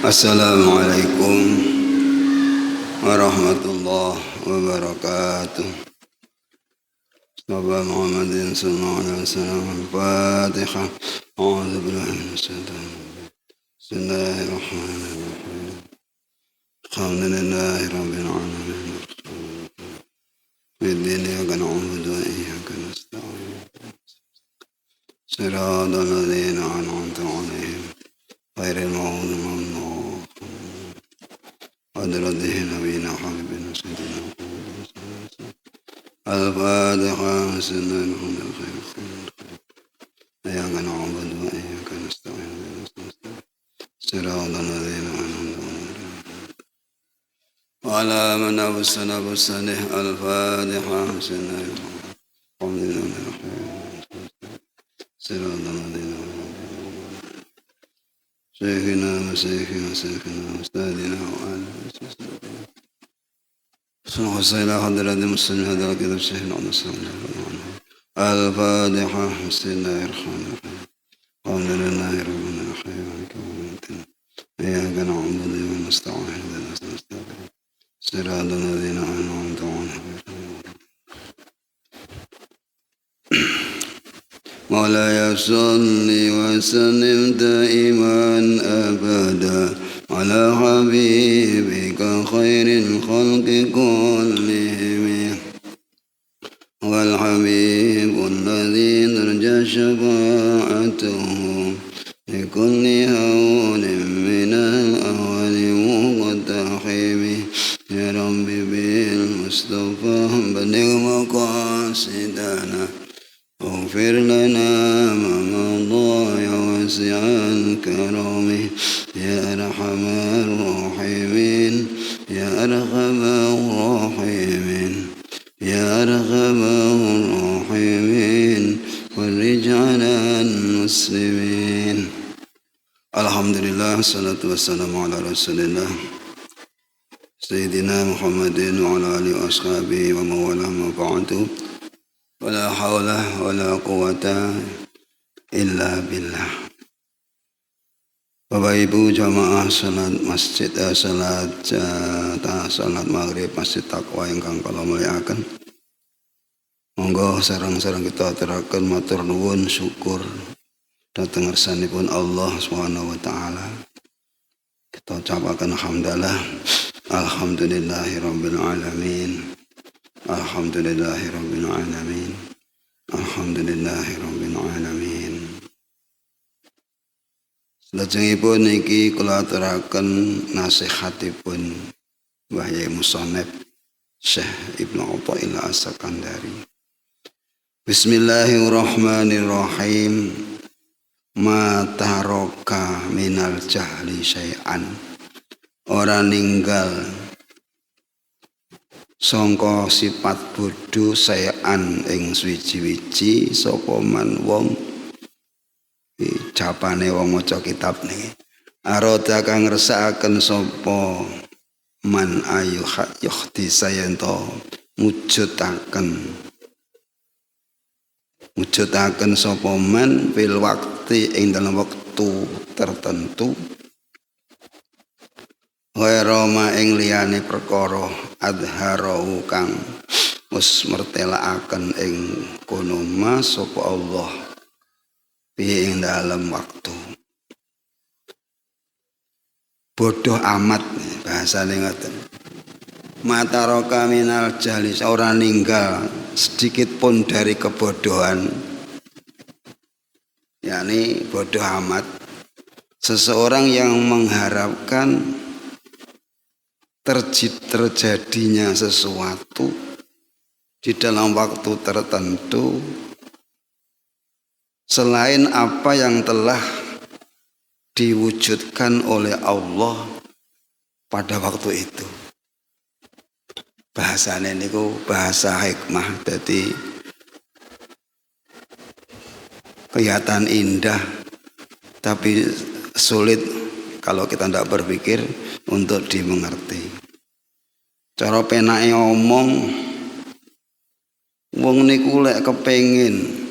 Assalamualaikum warahmatullahi wabarakatuh. Nabi Muhammadin sallallahu alaihi wasallam. Al-Fatihah. A'udzu billahi minasyaitonir rajim. Bismillahirrahmanirrahim. Alhamdulillahi rabbil alamin. Biddin iyyaka na'budu wa iyyaka nasta'in. Shiratal ladzina an'amta 'alaihim ghairil maghdubi 'alaihim waladdallin. Nabiyina Muhammadin sayyidina Al-Fatihah. Bismillahirrahmanirrahim. Iyyaka na'budu wa iyyaka nasta'in. Shiratal ladzina an'amta 'alaihim وعلى من أبسنا بسنه. الفاتحة. شيخنا وشيخنا أستاذنا وعلى وصلى حضرة المسلمين هذا الكتاب شيخنا ونسلم الفاتحة. بسم الله الرحمن الرحيم. الحمد لله رب العالمين. إياك نعبد ونستعين صراط الذين أنعمت عليهم. مولاي صل وسلم دائما أبدا على حبيبك خير الخلق كلهم، والحبيب الذي نرجى شفاعته لكل هول من الأول مقتحم. يا رب بالمصطفى بلغ مقاصدنا واغفر لنا ما مضى يا واسع الكرم. يا أرحم الراحمين يا أرحم الراحمين يا أرحم الراحمين فرج على المسلمين. Alhamdulillah, salatu wassalamu ala rasulillah Sayyidina Muhammadin wa ala alihi wa ashabihi wa mawala ma ba'du. Wala hawla wala quwata illa billah. Bapak Ibu jamaah salat masjid salat maghrib Masjid Taqwa ingkang kula mulyakaken. Monggo sareng-sareng kita aturaken matur nuwun syukur dhateng ngarsanipun Allah Subhanahu wa taala. Kita ucapaken hamdalah. Alhamdulillahirabbil alamin. Alhamdulillahirabbil alamin. Alhamdulillahirabbil alamin. Salajengipun niki kula aturaken nasihatipun Mbah Yai Musannef Syekh Ibnu Athaillah As-Sakandari. Bismillahirrahmanirrahim. Ma taroka minal jahli syai'an. Ora ninggal sangka sifat bodho syai'an ing suwiji-wiji sapa man wong. Japane wong maca kitab niki. Arada kang ngresakaken sapa man ayu yukhti sayanto mujudaken sapa man fil waqti ing dalam wektu tertentu ghairama ing liyane perkara adharahu kang wis mertelakaken ing kono mas sapa Allah ing dalam waktu. Bodoh amat bahasane ngoten. Mataroka minal jahli, ora ninggal sedikit pun dari kebodohan. yakni bodoh amat. Seseorang yang mengharapkan terjadinya sesuatu di dalam waktu tertentu selain apa yang telah diwujudkan oleh Allah pada waktu itu. Bahasanya ini bahasa hikmah, jadi kelihatan indah tapi sulit kalau kita tidak berpikir untuk dimengerti. Cara penake omong, wong niku lek kepengin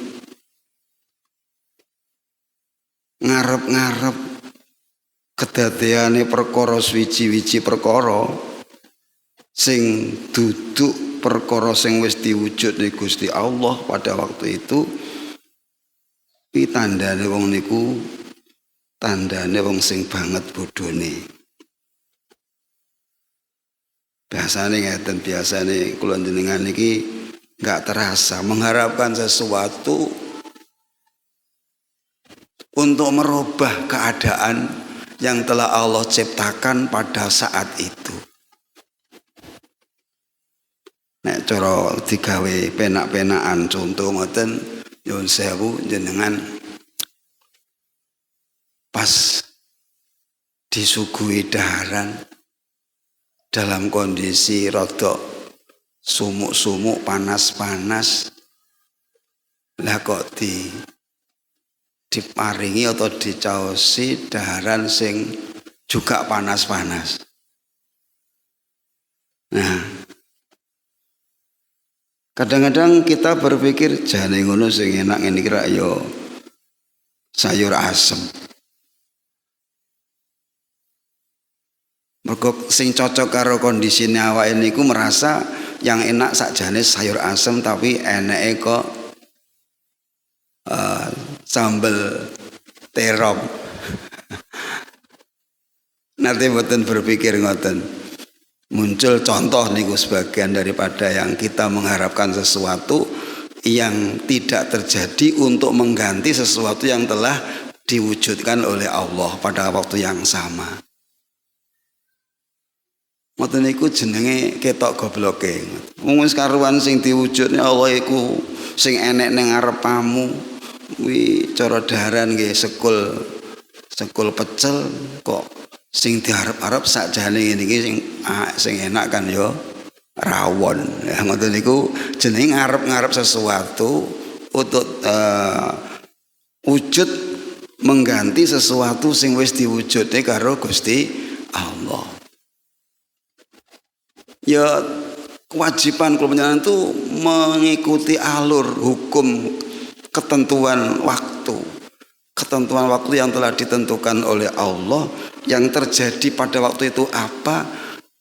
ngarep-ngarep kedadeane perkara suwiji-wiji perkara sing duduk perkara sing wis diwujudne Gusti Allah pada waktu itu, tandane wong niku tandane wong sing banget bodhone. Biasane ngeten, biasane kula jenengan iki enggak terasa mengharapkan sesuatu untuk merubah keadaan yang telah Allah ciptakan pada saat itu. Nek cara digawe penak-penakan contoh ngoten, nyuwun sewu jenengan pas disuguhi daharan dalam kondisi rada sumuk-sumuk panas-panas, lah kok diparingi atau dicaosi daharan sing juga panas-panas. Nah, kadang-kadang kita berpikir jane ngono sing enak ngene iki rak ya sayur asem. Mergo sing cocok karo kondisine awake niku merasa yang enak sakjane sayur asem, tapi eneke kok sambel terong. Nanti mboten berpikir ngoten. Muncul contoh niku sebagian daripada yang kita mengharapkan sesuatu yang tidak terjadi untuk mengganti sesuatu yang telah diwujudkan oleh Allah pada waktu yang sama. Ngoten niku jenenge ketok gobloke. Wong wis karuan sing diwujudne Allah iku sing enek ning ngarepamu. Wi cara daharan nggih sekul pecel kok sing diarep-arep sakjane ngene iki sing enak kan ya rawon. Ya ngoten niku jenenge ngarep-ngarep sesuatu untuk wujud mengganti sesuatu sing wis diwujudne karo Gusti Allah. Ya kewajiban kula panjenengan itu mengikuti alur hukum ketentuan waktu yang telah ditentukan oleh Allah. Yang terjadi pada waktu itu apa?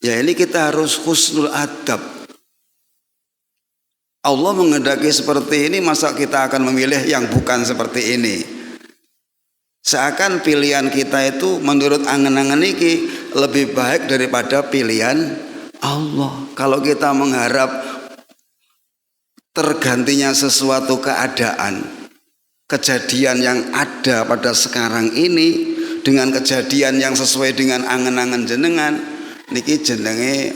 Ya ini kita harus husnul adab. Allah menghendaki seperti ini, masa kita akan memilih yang bukan seperti ini? Seakan pilihan kita itu menurut angen-angen ini lebih baik daripada pilihan Allah. Kalau kita mengharap tergantinya sesuatu keadaan, kejadian yang ada pada sekarang ini dengan kejadian yang sesuai dengan angen-angen jenengan, niki jenenge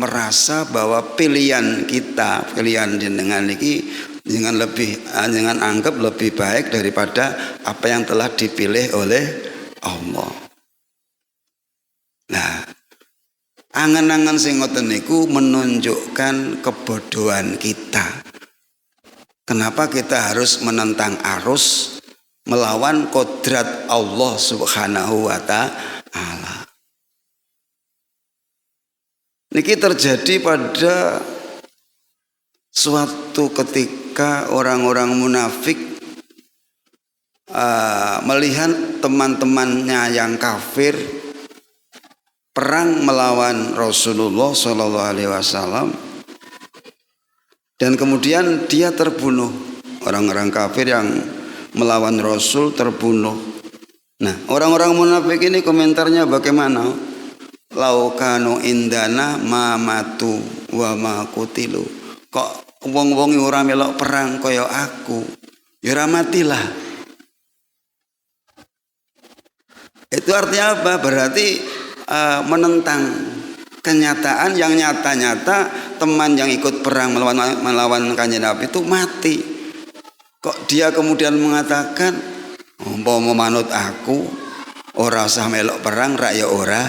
merasa bahwa pilihan kita, pilihan jenengan niki jangan anggap lebih baik daripada apa yang telah dipilih oleh Allah. Nah, angen-angen sing ngoten niku menunjukkan kebodohan kita. Kenapa kita harus menentang arus melawan kodrat Allah Subhanahu wa ta'ala? Niki terjadi pada suatu ketika orang-orang munafik melihat teman-temannya yang kafir perang melawan Rasulullah Shallallahu Alaihi Wasallam, dan kemudian dia terbunuh. Orang-orang kafir yang melawan Rasul terbunuh. Nah, orang-orang munafik ini komentarnya bagaimana? Laukanu indana ma matu wa ma kutilu. Kok wong-wong ora melok perang kaya aku, ya ora matilah. Itu artinya apa? Berarti menentang kenyataan yang nyata-nyata teman yang ikut perang melawan Kanjeng Nabi itu mati. Kok dia kemudian mengatakan, umpama manut aku ora usah melok perang, rak ya ora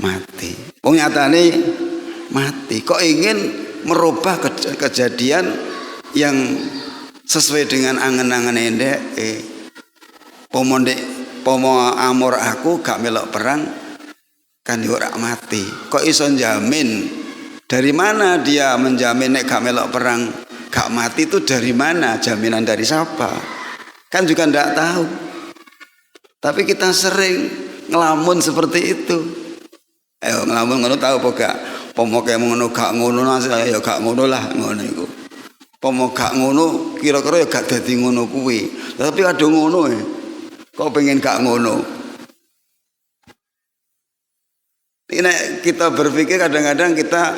mati. Wong nyatane mati. Kok ingin merubah kejadian yang sesuai dengan angen-angen endek. Pomo amor aku gak melok perang kan yo ora mati. Kok iso jamin? Dari mana dia menjamin nek gak melok perang gak mati itu dari mana? Jaminan dari siapa? Kan juga ndak tahu. Tapi kita sering ngelamun seperti itu. Ayo ngelamun ngono tahu apa gak? Pomo kaya ngono gak ngono ya gak ngono lah ngono iku. Pomo gak ngono kira-kira ya gak dadi ngono kuwi. Tapi ada ngono kok pengen gak ngono. Ini kita berpikir kadang-kadang kita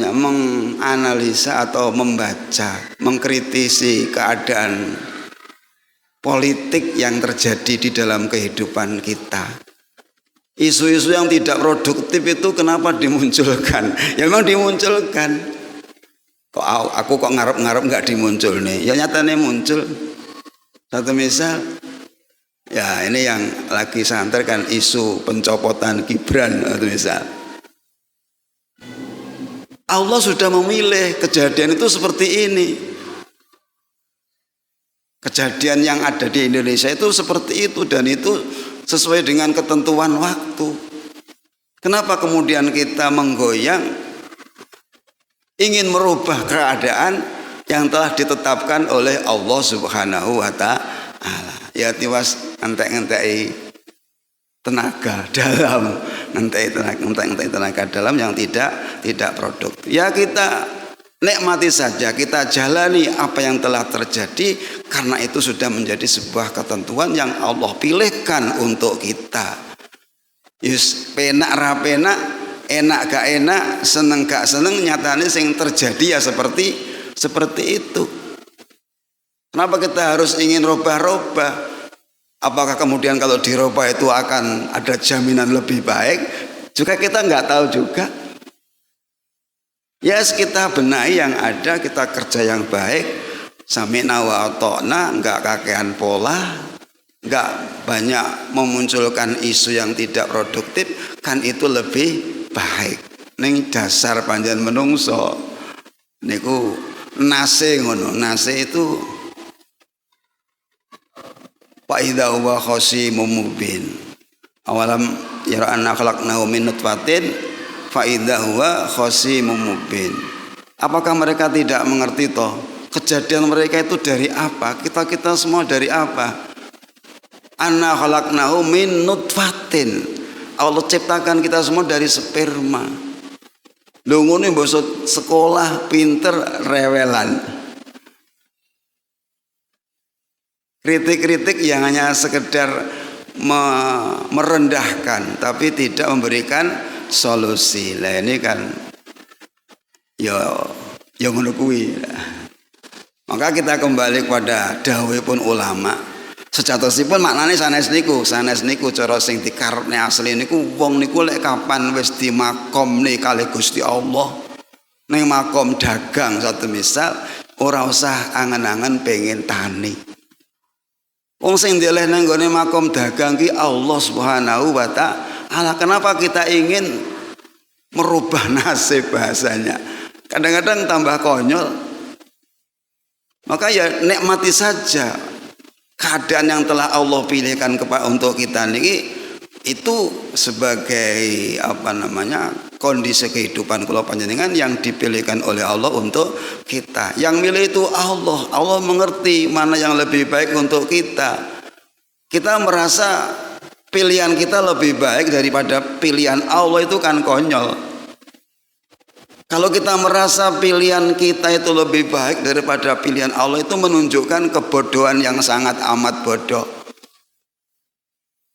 menganalisa atau membaca, mengkritisi keadaan politik yang terjadi di dalam kehidupan kita. Isu-isu yang tidak produktif itu kenapa dimunculkan? Ya memang dimunculkan. Kok aku kok ngarep-ngarep nggak dimuncul nih? Ya nyatanya muncul. Satu misal, ya ini yang lagi santer kan isu pencopotan Gibran satu misal. Allah sudah memilih kejadian itu seperti ini. Kejadian yang ada di Indonesia itu seperti itu dan itu sesuai dengan ketentuan waktu. Kenapa kemudian kita menggoyang ingin merubah keadaan yang telah ditetapkan oleh Allah Subhanahu wa ta'ala? Ya tiwas ngentek-ngentek tenaga dalam, ngentek tenaga dalam yang tidak produktif. Ya kita nikmati saja, kita jalani apa yang telah terjadi karena itu sudah menjadi sebuah ketentuan yang Allah pilihkan untuk kita. Yus penak ra penak, enak gak enak, seneng gak seneng, nyatanya yang terjadi ya seperti itu. Kenapa kita harus ingin robah-robah? Apakah kemudian kalau dirubah itu akan ada jaminan lebih baik? Juga kita nggak tahu juga. Ya kita benahi yang ada, kita kerja yang baik, sami'na wa ata'na, nggak kakean pola, nggak banyak memunculkan isu yang tidak produktif, kan itu lebih baik. Ning dasar panjenengan menungso niku nase ngono, nase itu fa idza huwa khasimun mubin. Awalam yara anna khalaqnahu min nutfatin fa idza huwa khasimun mubin. Apakah mereka tidak mengerti toh kejadian mereka itu dari apa? Kita semua dari apa? Anna khalaqnahu min nutfatin. Allah ciptakan kita semua dari sperma. Lho ngono mbok sekolah pinter rewelan. Kritik-kritik yang hanya sekedar merendahkan tapi tidak memberikan solusi. Lah ini kan ya ngono kuwi. Maka kita kembali kepada dawuhipun ulama. Sejatosipun maknane sanes niku cara sing dikarepne asli niku wong niku lek kapan wis di makomne kalih Gusti Allah ning makom dagang satu misal ora usah angen-angen pengen tani. Wong sing dileh nang gone makom dagang ki Allah Subhanahu wa ta'ala. Kenapa kita ingin merubah nasib bahasanya? Kadang-kadang tambah konyol. Maka ya nikmati saja keadaan yang telah Allah pilihkan untuk kita niki itu sebagai kondisi kehidupan kula panjenengan yang dipilihkan oleh Allah untuk kita. Yang milih itu Allah. Allah mengerti mana yang lebih baik untuk kita. Kita merasa pilihan kita lebih baik daripada pilihan Allah itu kan konyol. Kalau kita merasa pilihan kita itu lebih baik daripada pilihan Allah itu menunjukkan kebodohan yang sangat amat bodoh.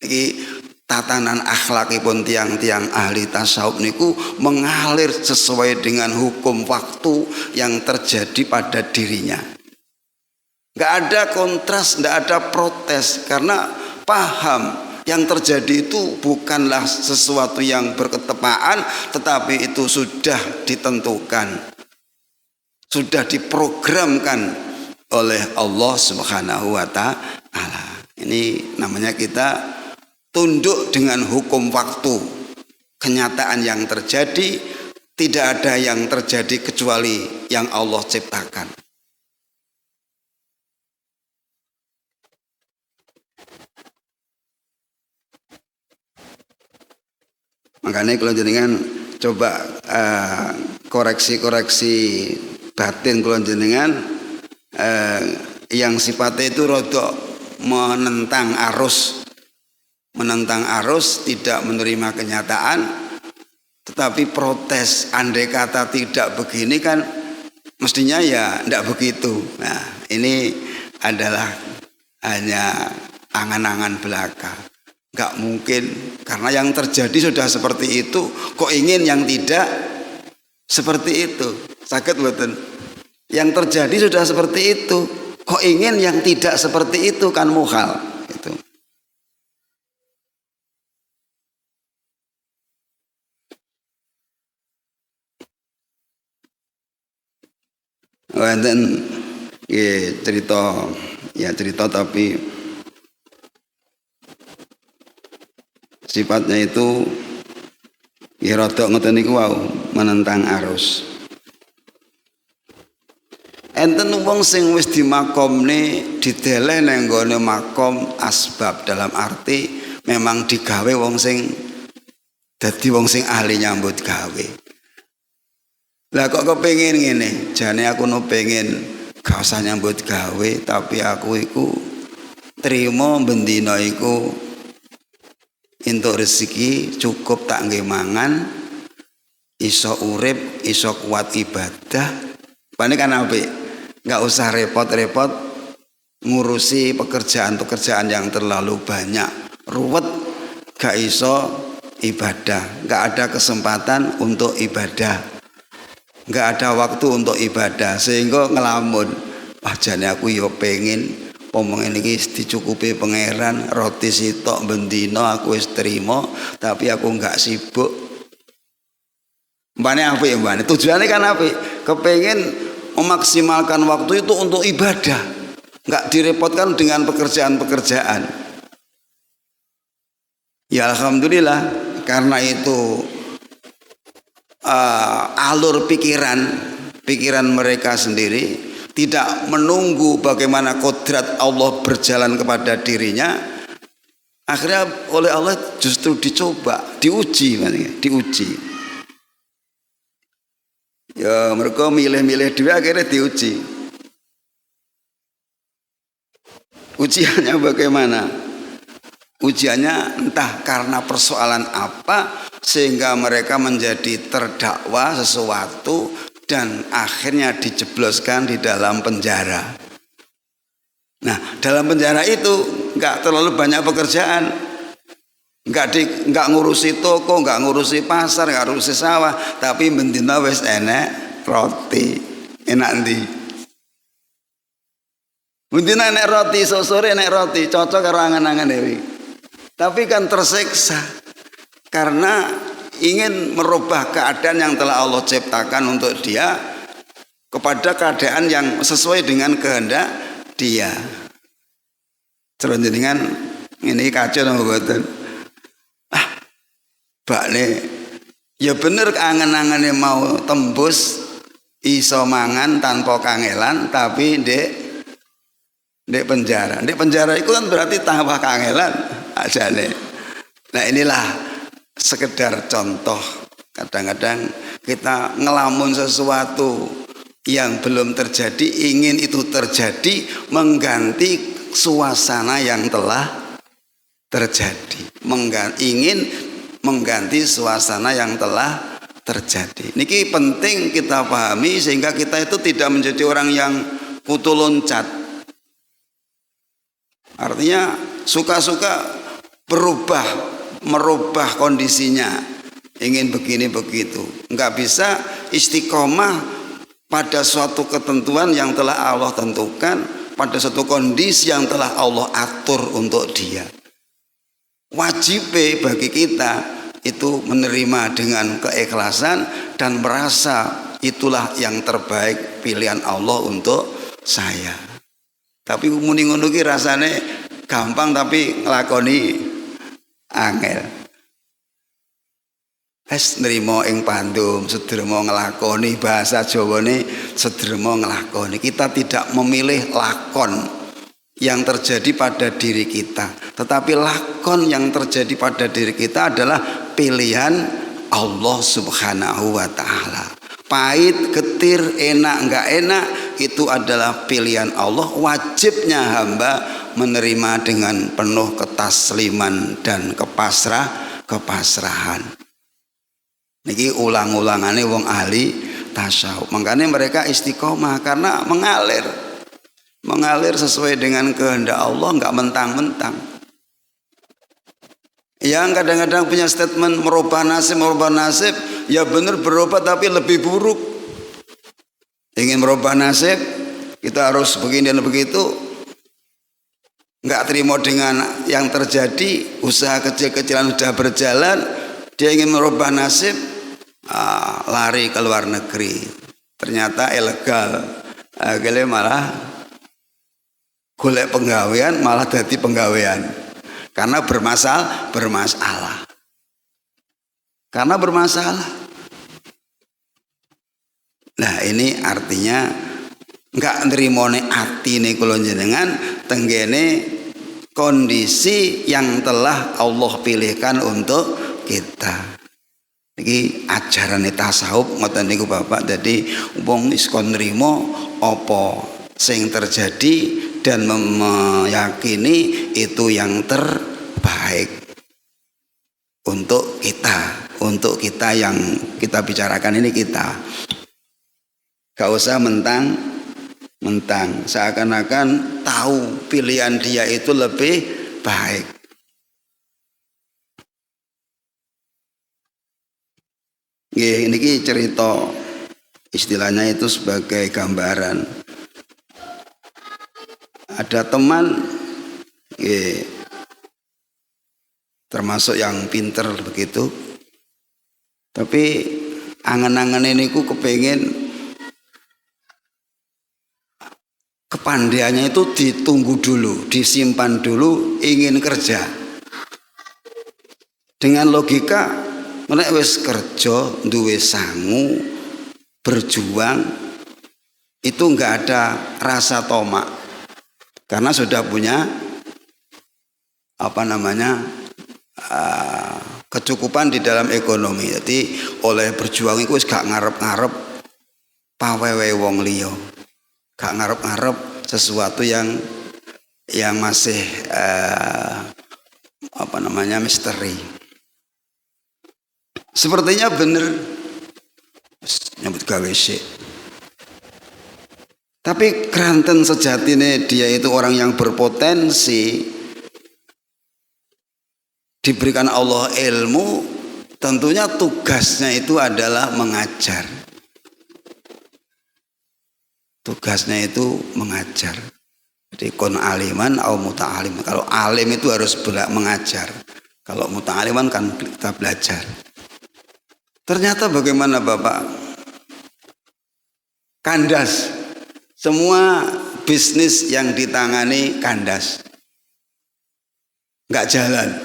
Iki tatanan akhlakipun tiang-tiang ahli tasawuf niku mengalir sesuai dengan hukum waktu yang terjadi pada dirinya. Nggak ada kontras, nggak ada protes karena paham yang terjadi itu bukanlah sesuatu yang berketepaan, tetapi itu sudah ditentukan, sudah diprogramkan oleh Allah Subhanahu wa ta'ala. Ini namanya kita tunduk dengan hukum waktu. Kenyataan yang terjadi, tidak ada yang terjadi kecuali yang Allah ciptakan. Makanya kalau jenengan coba koreksi-koreksi batin kalau jenengan yang sifatnya itu rodok menentang arus menentang arus, tidak menerima kenyataan, tetapi protes. Andai kata tidak begini kan mestinya ya tidak begitu. Nah, ini adalah hanya angan-angan belaka. Nggak mungkin, karena yang terjadi sudah seperti itu, kok ingin yang tidak seperti itu? Sakit betul. Yang terjadi sudah seperti itu, kok ingin yang tidak seperti itu, kan mukhal. Itu. Dan cerita tapi sifatnya itu rada ngoten niku wau, menentang arus. Enten wong sing wis dimakomne dideleh nang nggone makom asbab, dalam arti memang digawe wong sing dadi wong sing ahli nyambut gawe. Lah kok kepengin ngene, jane aku no pengen gak usah nyambut gawe, tapi aku iku trimo bendina iku entuk rezeki cukup tak nggih mangan, iso urip, iso kuat ibadah. Pane kan apik. Nggak usah repot-repot ngurusi pekerjaan-pekerjaan yang terlalu banyak, ruwet, gak iso ibadah, gak ada kesempatan untuk ibadah, gak ada waktu untuk ibadah, sehingga ngelamun, jane aku yo pengen pomong ini dicukupi pangeran, roti sitok bendino aku wis trimo, tapi aku gak sibuk. Mbane apik mbane, tujuannya kan apik, kepengen memaksimalkan waktu itu untuk ibadah, nggak direpotkan dengan pekerjaan-pekerjaan. Ya alhamdulillah, karena itu alur pikiran mereka sendiri, tidak menunggu bagaimana kodrat Allah berjalan kepada dirinya. Akhirnya oleh Allah justru dicoba, diuji. Ya mereka milih-milih dua, akhirnya diuji. Ujiannya bagaimana? Ujiannya entah karena persoalan apa sehingga mereka menjadi terdakwa sesuatu dan akhirnya dijebloskan di dalam penjara. Nah, dalam penjara itu nggak terlalu banyak pekerjaan. Nggak ngurusi toko, nggak ngurusi pasar, nggak ngurusi sawah, tapi bendina wis enek roti. Enak ndi? Bendina enek roti, sore enek roti, cocok karo angan-angan dewi. Tapi kan tersiksa karena ingin merubah keadaan yang telah Allah ciptakan untuk dia kepada keadaan yang sesuai dengan kehendak dia. Terus dengan ini kacau napa mboten? Bakne ya bener angen-angene mau tembus iso mangan tanpa kangelan, tapi ndek penjara. Ndek penjara itu kan berarti tambah kangelan ajane. Nah inilah sekedar contoh. Kadang-kadang kita ngelamun sesuatu yang belum terjadi, ingin itu terjadi, mengganti suasana yang telah terjadi. Ingin mengganti suasana yang telah terjadi. Niki penting kita pahami sehingga kita itu tidak menjadi orang yang putu loncat. Artinya suka-suka merubah kondisinya, ingin begini begitu. Enggak bisa istiqomah pada suatu ketentuan yang telah Allah tentukan, pada suatu kondisi yang telah Allah atur untuk dia. Wajib bagi kita itu menerima dengan keikhlasan dan merasa itulah yang terbaik pilihan Allah untuk saya. Tapi muni ngono ki rasane gampang tapi nglakoni angel. Wis nrimo ing pandum sedermo nglakoni, bahasa Jawane sedermo nglakoni. Kita tidak memilih lakon yang terjadi pada diri kita, tetapi lakon yang terjadi pada diri kita adalah pilihan Allah Subhanahu wa ta'ala. Pahit, getir, enak, enggak enak, itu adalah pilihan Allah. Wajibnya hamba menerima dengan penuh ketasliman dan kepasrahan. Niki ulang-ulangane wong ahli tasawuf. Makanya mereka istiqomah karena mengalir sesuai dengan kehendak Allah, nggak mentang-mentang. Yang kadang-kadang punya statement merubah nasib, ya benar berubah tapi lebih buruk. Ingin merubah nasib, kita harus begini dan begitu. Nggak terima dengan yang terjadi, usaha kecil-kecilan sudah berjalan, dia ingin merubah nasib, lari ke luar negeri. Ternyata ilegal, akhirnya malah golek penggawean, malah jadi penggawean. Karena bermasalah. Karena bermasalah. Nah ini artinya nggak nerimone atine kula jenengan tenggene kondisi yang telah Allah pilihkan untuk kita. Iki ajaran tasawuf ngoten niku Bapak. Jadi wong wis kon nrimo apa sing terjadi dan meyakini itu yang terbaik untuk kita yang kita bicarakan ini kita. Gak usah mentang seakan-akan tahu pilihan dia itu lebih baik. Ini cerita istilahnya itu sebagai gambaran. Ada teman termasuk yang pinter begitu, tapi angan-angan ini ku kepengen kepandaiannya itu ditunggu dulu, disimpan dulu, ingin kerja. Dengan logika, nek wis kerja, duwe sangu, berjuang, itu enggak ada rasa tomak. Karena sudah punya kecukupan di dalam ekonomi. Jadi oleh berjuang itu wis gak ngarep-ngarep pawewe wong liya. Gak ngarep-ngarep sesuatu yang masih misteri. Sepertinya bener nyambut gawe sik. Tapi keranten sejatine dia itu orang yang berpotensi, diberikan Allah ilmu, tentunya tugasnya itu adalah mengajar. Tugasnya itu mengajar. Jadi kun aliman au muta'alim. Kalau alim itu harus mengajar. Kalau muta'aliman kan kita belajar. Ternyata bagaimana Bapak? Kandas. Semua bisnis yang ditangani kandas. Nggak jalan.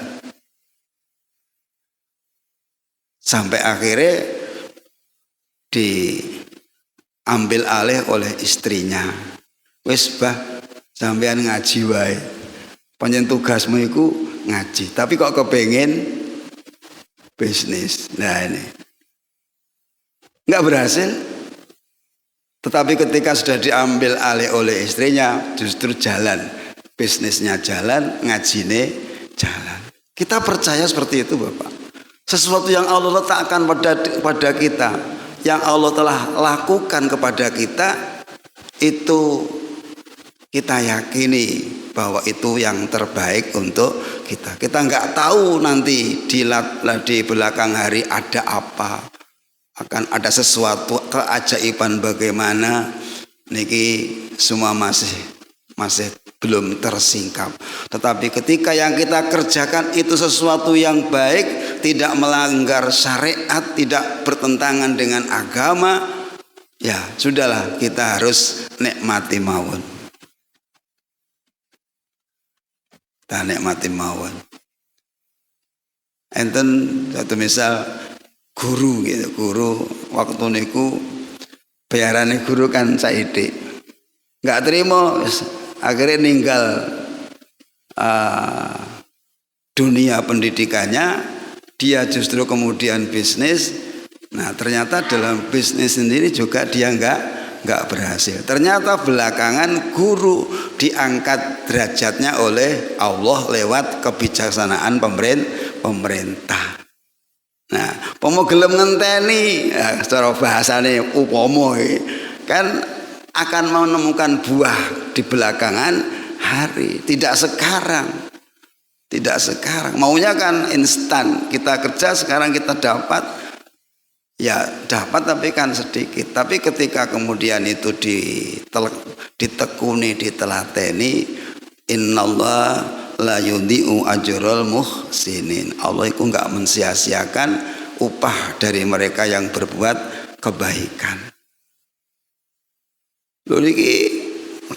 Sampai akhirnya diambil alih oleh istrinya. Wis bah, sampean ngaji wae. Panjen tugasmu iku ngaji. Tapi kok kepengen bisnis. Nah ini. Nggak berhasil. Tetapi ketika sudah diambil alih oleh istrinya, justru jalan. Bisnisnya jalan, ngajine jalan. Kita percaya seperti itu Bapak. Sesuatu yang Allah letakkan pada kita, yang Allah telah lakukan kepada kita, itu kita yakini bahwa itu yang terbaik untuk kita. Kita nggak tahu nanti di belakang hari ada apa. Akan ada sesuatu keajaiban bagaimana, niki semua masih belum tersingkap. Tetapi ketika yang kita kerjakan itu sesuatu yang baik, tidak melanggar syariat, tidak bertentangan dengan agama, ya sudahlah, kita harus nikmati mawon. Kita nikmati mawon. Enten satu misal guru gitu, guru waktu niku bayarannya guru kan saithik. Nggak terima, akhirnya ninggal dunia pendidikannya, dia justru kemudian bisnis. Nah ternyata dalam bisnis sendiri juga dia nggak nggak berhasil. Ternyata belakangan guru diangkat derajatnya oleh Allah lewat kebijaksanaan pemerintah. Nah, pomo gelem ngenteni, secara bahasane upomo kan akan menemukan buah di belakangan hari, tidak sekarang. Tidak sekarang. Maunya kan instan. Kita kerja sekarang kita dapat. Ya dapat tapi kan sedikit. Tapi ketika kemudian itu ditekuni, ditelateni, innallah la yudhi'u ajrul muhsinin. Allah itu enggak mensia-siakan upah dari mereka yang berbuat kebaikan. Lho niki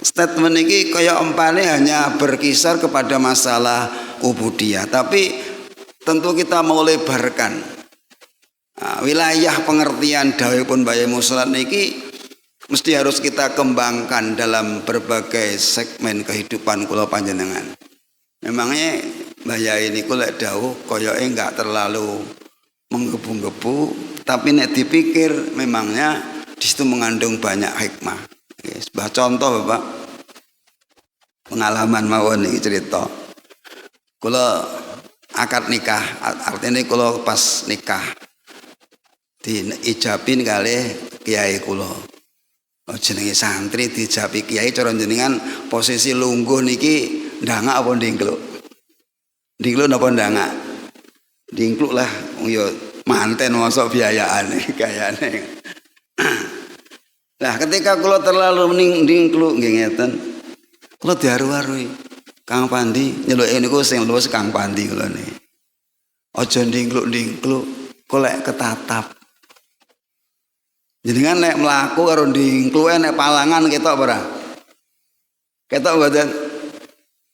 statement ini kaya empane hanya berkisar kepada masalah ubudiyah, tapi tentu kita mau lebarkan wilayah pengertian dawuhipun Bayi Muslat niki mesti harus kita kembangkan dalam berbagai segmen kehidupan kula panjenengan. Memangnya Bayi ini kula dawuh koyoke enggak terlalu menggebu-gebu, tapi nek dipikir memangnya di situ mengandung banyak hikmah. Sebuah contoh Bapak, pengalaman mawon iki cerita. Kula akad nikah, artinya kula pas nikah diijabin kalih kiai kula. Jenenge santri diijabi kiai cara jenengan posisi lungguh niki ndangak apa ndingkluk? Ndingkluk napa ndangak? Ndingkluk lah, ya manten mosok biayaan kayane. Nah, ketika kula terlalu ndingkluk nggih ngeten, kula diaru-arui. Kang Pandi nyeluke niku sing luwes Kang Pandi kula niki. Aja ndingkluk-ndingkluk, golek ketatap. Jenengan nek mlaku karo ndingkluke nek palangan ketok apa ora? Ketok mboten?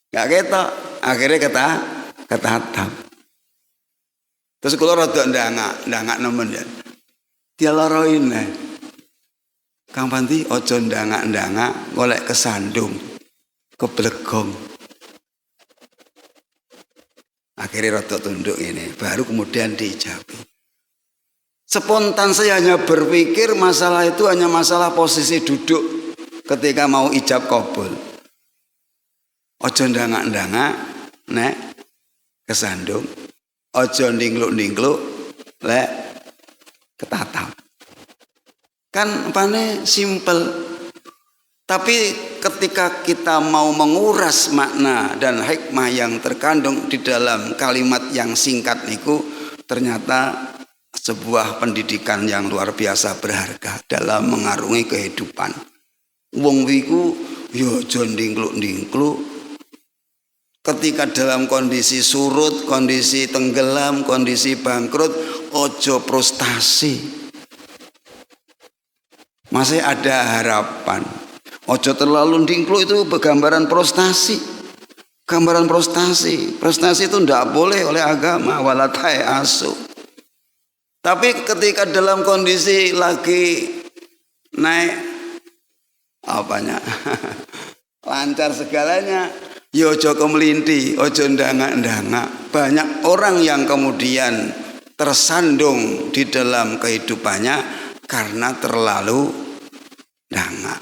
Enggak ketok, akhirnya ketatap. Terus kula rada ndangak nemen ya. Dialoroin nek. Kang Pandi aja ndangak-ndangak, golek kesandung, keblegong. Akhirnya rada tunduk ini, baru kemudian diijabi. Spontan saya hanya berpikir masalah itu hanya masalah posisi duduk ketika mau ijab kabul. Ojo ndangak-ndangak, nek kesandung. Ojo ndingkluk-ndingkluk, lek ketatap. Kan pane simple. Tapi ketika kita mau menguras makna dan hikmah yang terkandung di dalam kalimat yang singkat niku, ternyata sebuah pendidikan yang luar biasa berharga dalam mengarungi kehidupan. Wong wiku yo aja ndingkluk-ndingkluk. Ketika dalam kondisi surut, kondisi tenggelam, kondisi bangkrut, ojo frustasi. Masih ada harapan. Ojo terlalu ndingkluk itu gambaran frustasi. Gambaran frustasi. Frustasi itu tidak boleh oleh agama. Walatai asu. Tapi ketika dalam kondisi lagi naik apanya lancar segalanya, ya ojo kemelinti, ojo ndangak-ndangak. Banyak orang yang kemudian tersandung di dalam kehidupannya karena terlalu ndangak.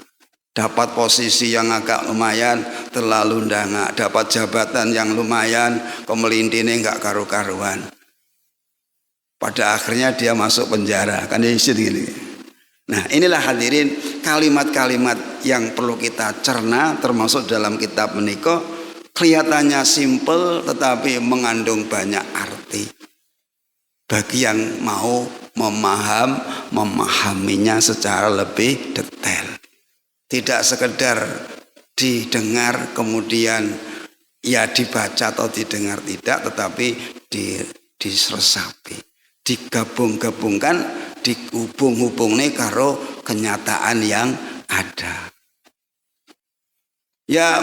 Dapat posisi yang agak lumayan, terlalu ndangak. Dapat jabatan yang lumayan, kemelintine enggak karu-karuan. Pada akhirnya dia masuk penjara, kan isin gini. Nah, inilah hadirin kalimat-kalimat yang perlu kita cerna, termasuk dalam kitab menika. Kelihatannya simpel tetapi mengandung banyak arti bagi yang mau memahaminya secara lebih detail. Tidak sekedar didengar kemudian ya dibaca atau didengar tidak, tetapi diresapi, digabung-gabungkan, dihubung-hubungnya karo kenyataan yang ada. Ya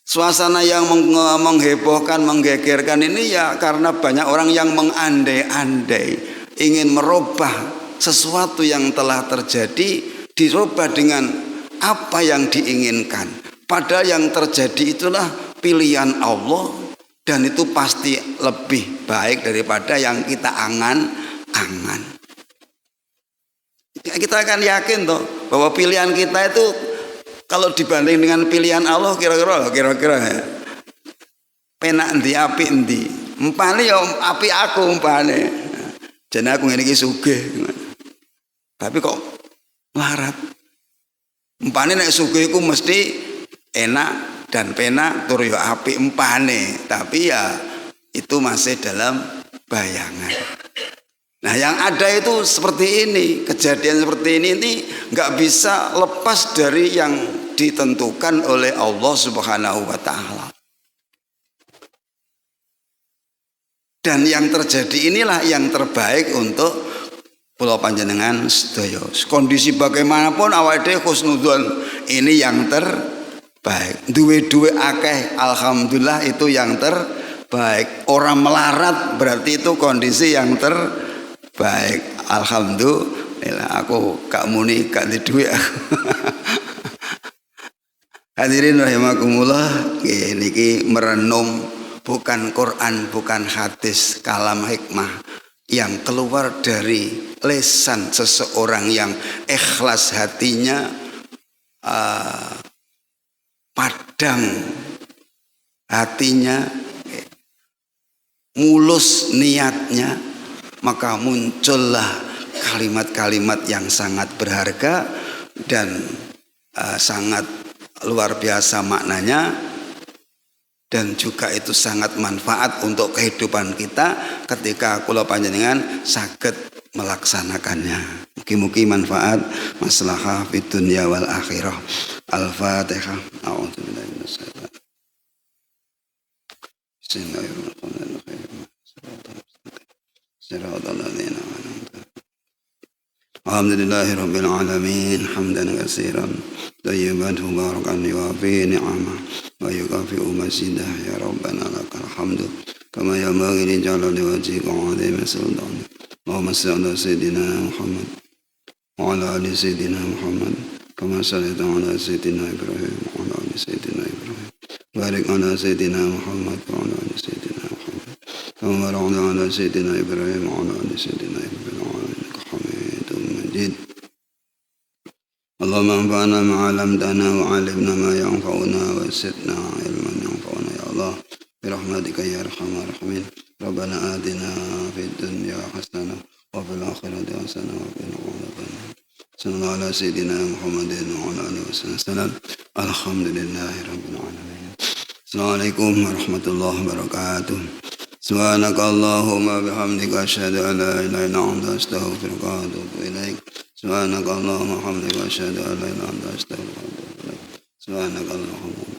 suasana yang menghebohkan, menggegerkan ini ya karena banyak orang yang mengandai-andai, ingin merubah sesuatu yang telah terjadi, dirubah dengan apa yang diinginkan. Padahal yang terjadi itulah pilihan Allah, dan itu pasti lebih baik daripada yang kita angan-angan. Kita akan yakin toh bahwa pilihan kita itu kalau dibanding dengan pilihan Allah kira-kira ya. Penak endi api endi. Umpane ya api aku umpane. Jane aku ngene iki sugih. Tapi kok larat. Umpane nek sugih iku mesti enak dan penak tur ya apik umpane. Tapi ya itu masih dalam bayangan. Nah yang ada itu seperti ini, kejadian seperti ini nggak bisa lepas dari yang ditentukan oleh Allah Subhanahu wa Ta'ala. Dan yang terjadi inilah yang terbaik untuk pulau panjenengan sedaya. Kondisi bagaimanapun awake dhewe husnudzon, ini yang terbaik. Duwe akeh alhamdulillah itu yang terbaik. Orang melarat berarti itu kondisi yang terbaik. Alhamdulillah aku gak muni gak di duwe aku. Hadirin rahimakumullah, niki merenung bukan Quran, bukan hadis, kalam hikmah yang keluar dari lisan seseorang yang ikhlas hatinya, padang hatinya, mulus niatnya, maka muncullah kalimat-kalimat yang sangat berharga dan sangat luar biasa maknanya. Dan juga itu sangat manfaat untuk kehidupan kita ketika kula panjenengan saged melaksanakannya. Mugi-mugi manfaat maslahah fid dunya wal akhirah. Al-Fatihah. A'udzubillahi minasyaitonir rajim. Bismillahirrahmanirrahim. Shiratal ladzina an'amta 'alaihim. Alhamdulillahirabbil alamin hamdan katsiran thayyiban mubarakan yuwafi ni'amah wa yukafi'u mazidah ya rabbana lakal hamdu kama yanbaghi li jalali wajhika 'azimi sultanik. Allahumma shalli ala sayyidina Muhammad wa ala ali sayyidina Muhammad kama shallaita ala sayyidina Ibrahim wa ala ali sayyidina Ibrahim. Barik ala sayyidina Muhammad wa ala ali sayyidina Muhammad kama barakta ala sayyidina Ibrahim wa ala ali sayyidina Ibrahim. اللهم انفعنا ما علمتنا وعلمنا ما ينفعنا وزدنا علما ينفعنا يا الله برحمتك يا ارحم الراحمين. ربنا آتنا في الدنيا حسنة وفي الآخرة حسنة وقنا عذاب النار. صلى الله على سيدنا محمد وعلى آله وسلم. الحمد لله رب العالمين. السلام عليكم ورحمة الله وبركاته. سبحانك اللهم وبحمدك أشهد أن لا إله إلا أنت أستغفرك وأتوب إليك. سبحانك اللهم وبحمدك أشهد أن لا إله إلا أنت أستغفرك وأتوب إليك. سبحانك اللهم